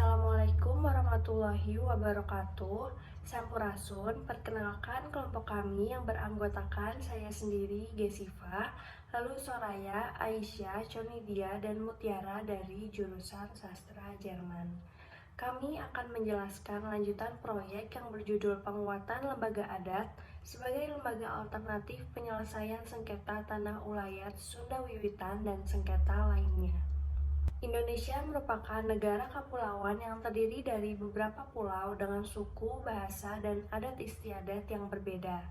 Assalamualaikum warahmatullahi wabarakatuh. Sampurasun, perkenalkan kelompok kami yang beranggotakan saya sendiri, Gesiva, lalu Soraya, Aisyah, Conidia, dan Mutiara dari jurusan Sastra Jerman. Kami akan menjelaskan lanjutan proyek yang berjudul Penguatan Lembaga Adat sebagai lembaga alternatif penyelesaian sengketa tanah ulayat Sunda Wiwitan dan sengketa lainnya. Indonesia merupakan negara kepulauan yang terdiri dari beberapa pulau dengan suku, bahasa, dan adat istiadat yang berbeda.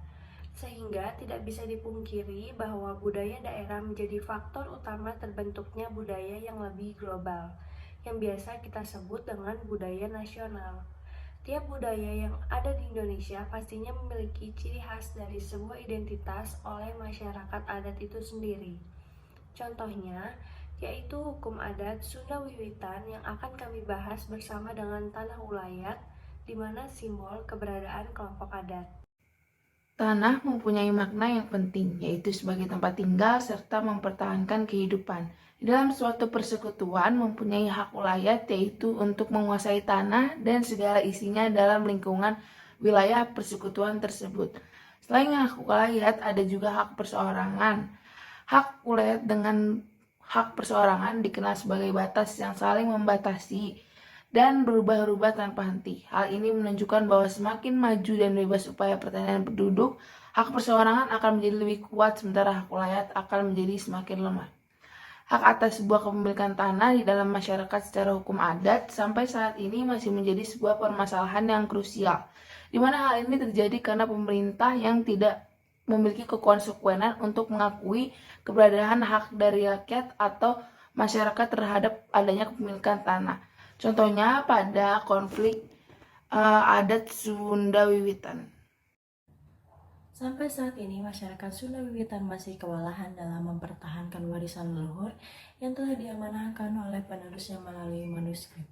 Sehingga tidak bisa dipungkiri bahwa budaya daerah menjadi faktor utama terbentuknya budaya yang lebih global, yang biasa kita sebut dengan budaya nasional. Tiap budaya yang ada di Indonesia pastinya memiliki ciri khas dari sebuah identitas oleh masyarakat adat itu sendiri. Contohnya, yaitu hukum adat Sunda Wiwitan yang akan kami bahas bersama dengan Tanah Ulayat, di mana simbol keberadaan kelompok adat. Tanah mempunyai makna yang penting, yaitu sebagai tempat tinggal serta mempertahankan kehidupan. Di dalam suatu persekutuan mempunyai hak ulayat, yaitu untuk menguasai tanah dan segala isinya dalam lingkungan wilayah persekutuan tersebut. Selain hak ulayat, ada juga hak perseorangan. Hak ulayat dengan hak perseorangan dikenal sebagai batas yang saling membatasi dan berubah-ubah tanpa henti. Hal ini menunjukkan bahwa semakin maju dan bebas upaya pertanian penduduk, hak perseorangan akan menjadi lebih kuat, sementara hak ulayat akan menjadi semakin lemah. Hak atas sebuah kepemilikan tanah di dalam masyarakat secara hukum adat sampai saat ini masih menjadi sebuah permasalahan yang krusial, di mana hal ini terjadi karena pemerintah yang tidak memiliki kekonsekuenan untuk mengakui keberadaan hak dari rakyat atau masyarakat terhadap adanya kepemilikan tanah. Contohnya pada konflik adat Sunda Wiwitan. Sampai saat ini, masyarakat Sunda Wiwitan masih kewalahan dalam mempertahankan warisan leluhur yang telah diamanahkan oleh penerusnya melalui manuskrip,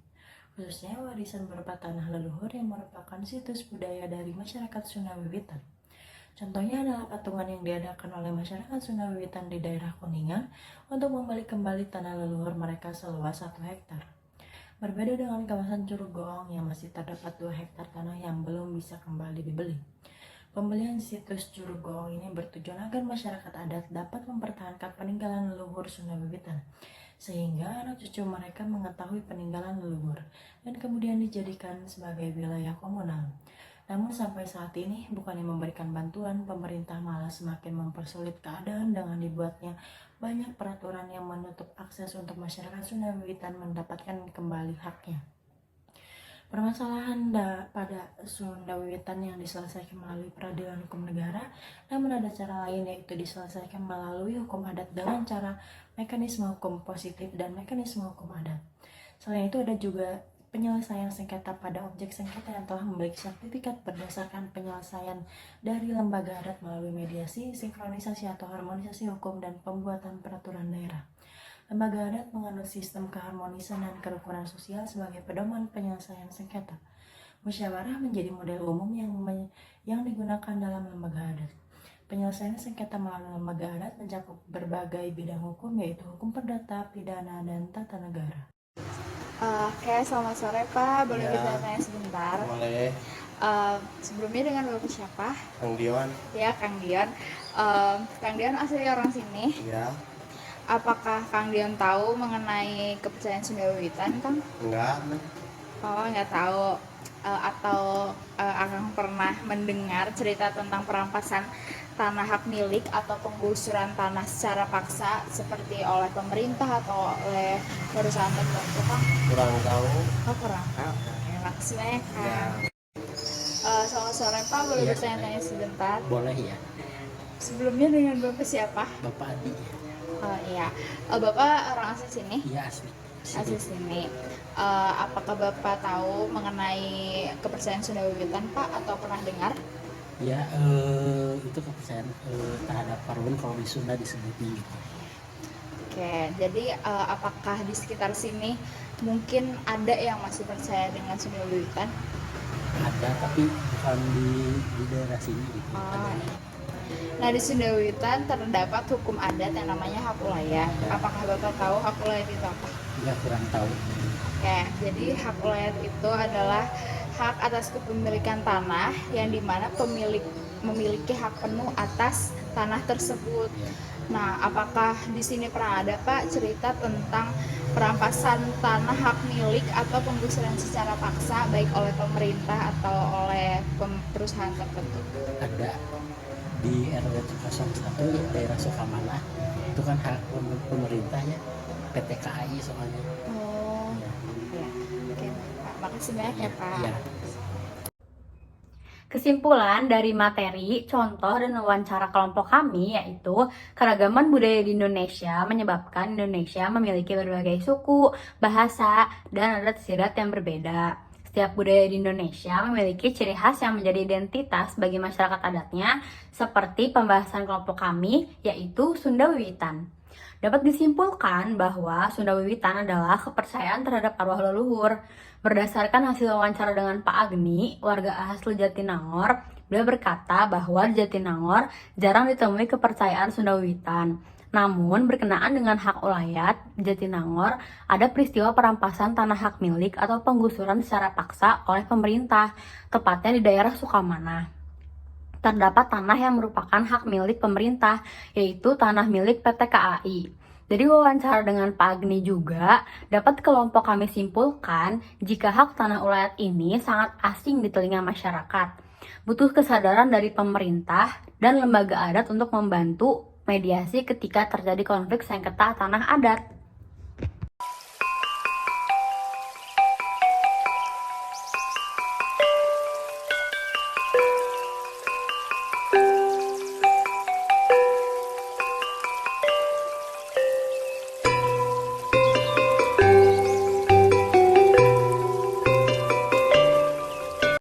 khususnya warisan berupa tanah leluhur yang merupakan situs budaya dari masyarakat Sunda Wiwitan. Contohnya adalah patungan yang diadakan oleh masyarakat Sunda Wiwitan di daerah Kuningan untuk membeli kembali tanah leluhur mereka seluas 1 hektar. Berbeda dengan kawasan Curug Goong yang masih terdapat 2 hektar tanah yang belum bisa kembali dibeli. Pembelian situs Curug Goong ini bertujuan agar masyarakat adat dapat mempertahankan peninggalan leluhur Sunda Wiwitan, sehingga anak cucu mereka mengetahui peninggalan leluhur dan kemudian dijadikan sebagai wilayah komunal. Namun sampai saat ini, bukannya memberikan bantuan, pemerintah malah semakin mempersulit keadaan dengan dibuatnya banyak peraturan yang menutup akses untuk masyarakat Sunda Wiwitan mendapatkan kembali haknya. Permasalahan pada Sunda Wiwitan yang diselesaikan melalui peradilan hukum negara, namun ada cara lain, yaitu diselesaikan melalui hukum adat dengan cara mekanisme hukum positif dan mekanisme hukum adat. Selain itu ada juga penyelesaian sengketa pada objek sengketa yang telah memiliki sertifikat berdasarkan penyelesaian dari lembaga adat melalui mediasi, sinkronisasi atau harmonisasi hukum dan pembuatan peraturan daerah. Lembaga adat menganut sistem keharmonisan dan kerukunan sosial sebagai pedoman penyelesaian sengketa. Musyawarah menjadi model umum yang digunakan dalam lembaga adat. Penyelesaian sengketa melalui lembaga adat mencakup berbagai bidang hukum, yaitu hukum perdata, pidana, dan tata negara. Oke, selamat sore Pak. Boleh Ya, kita tanya sebentar? boleh. Sebelumnya dengan Bapak siapa? Kang Dion. Ya, Kang Dion. Kang Dion asli orang sini. Ya, Apakah Kang Dion tahu mengenai kepercayaan Sunda Wiwitan, Kang? enggak. Oh, nggak tahu. Atau Akang pernah mendengar cerita tentang perampasan tanah hak milik atau penggusuran tanah secara paksa seperti oleh pemerintah atau oleh perusahaan tertentu, Kang? Kurang tahu. Oh, kurang tahu. Ya, makasih banyak, Ya, Kang. Selamat sore Pak, boleh Iya. bertanya-tanya sebentar? boleh ya. Sebelumnya dengan Bapak siapa? Bapak Adi. Oh iya, Bapak orang asli sini? Iya, asli. Asli sini. Apakah Bapak tahu mengenai kepercayaan Sunda Wiwitan Pak atau pernah dengar? Ya, itu kepercayaan terhadap Parwen kalau di Sunda disebutnya gitu. Oke, jadi apakah di sekitar sini mungkin ada yang masih percaya dengan Sunda Wiwitan? Ada, tapi bukan di daerah sini gitu. Oh, Ada. iya. Nah, di Sunda Wiwitan terdapat hukum adat yang namanya hak ulayat. Apakah Bapak tahu hak ulayat itu apa? nggak kurang tahu. Oke, jadi hak ulayat itu adalah hak atas kepemilikan tanah yang dimana pemilik memiliki hak penuh atas tanah tersebut. Ya. Nah, apakah di sini pernah ada Pak cerita tentang perampasan tanah hak milik atau penggusuran secara paksa baik oleh pemerintah atau oleh perusahaan tertentu? Ada di RW 01 daerah Sukamana, itu kan hak pemerintah ya, PT KAI soalnya. Oh, ya. Oke, Pak. Makasih banyak ya, Pak. Ya. Kesimpulan dari materi, contoh, dan wawancara kelompok kami yaitu keragaman budaya di Indonesia menyebabkan Indonesia memiliki berbagai suku, bahasa, dan adat istiadat yang berbeda. Setiap budaya di Indonesia memiliki ciri khas yang menjadi identitas bagi masyarakat adatnya, seperti pembahasan kelompok kami yaitu Sunda Wiwitan. Dapat disimpulkan bahwa Sunda Wiwitan adalah kepercayaan terhadap arwah leluhur. Berdasarkan hasil wawancara dengan Pak Agni, warga asli Jatinangor, beliau berkata bahwa di Jatinangor jarang ditemui kepercayaan Sunda Wiwitan. Namun, berkenaan dengan hak ulayat, di Jatinangor ada peristiwa perampasan tanah hak milik atau penggusuran secara paksa oleh pemerintah, tepatnya di daerah Sukamana. Terdapat tanah yang merupakan hak milik pemerintah, yaitu tanah milik PT KAI. Dari wawancara dengan Pak Agni juga, dapat kelompok kami simpulkan jika hak tanah ulayat ini sangat asing di telinga masyarakat. Butuh kesadaran dari pemerintah dan lembaga adat untuk membantu mediasi ketika terjadi konflik sengketa tanah adat.